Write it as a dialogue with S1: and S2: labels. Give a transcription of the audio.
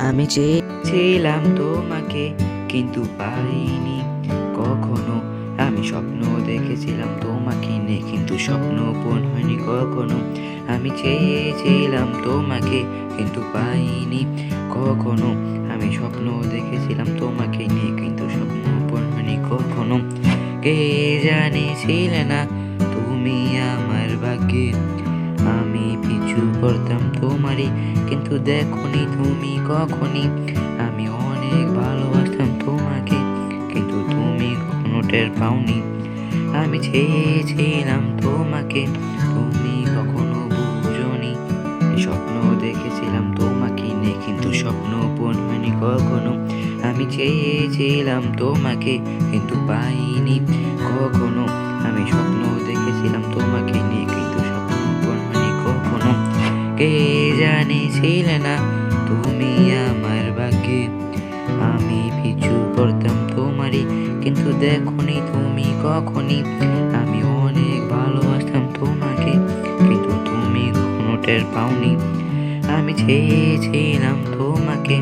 S1: আমি চেয়েছিলাম তোমাকে কিন্তু পাইনি কখনো। আমি স্বপ্ন দেখেছিলাম তোমাকে নিয়ে কিন্তু স্বপ্ন পূরণ হয়নি কখনো। আমি চেয়েছিলাম তোমাকে কিন্তু পাইনি কখনো। আমি স্বপ্ন দেখেছিলাম তোমাকে নিয়ে কিন্তু স্বপ্ন পূরণ হয়নি কখনো। কে জানিয়েছিলে না তুমি আমার ভাগ্যে, আমি পিছু করতাম তোমারই কিন্তু দেখোনি তুমি কখনই। আমি অনেক ভালোবাসতাম তোমাকে কিন্তু তুমি কখনো টের পাওনি। আমি চেয়েছিলাম তোমাকে তুমি কখনো বুঝোনি। স্বপ্ন দেখেছিলাম তোমাকে নিয়ে কিন্তু স্বপ্ন পূরণ হয়নি কখনো। আমি চেয়েছিলাম তোমাকে কিন্তু পাইনি কখনো। আমি স্বপ্ন দেখেছিলাম তোমাকে নিয়ে কিন্তু স্বপ্ন পূরণ হয়নি কখনো। কে জানিয়েছিলে না তুমি আমার ভাগ্যে, আমি পিছু করতাম তোমারই কিন্তু দেখোনি তুমি কখনই। আমি অনেক ভালোবাসতাম তোমাকে কিন্তু তুমি কখনো টের পাওনি। আমি চেয়েছিলাম তোমাকে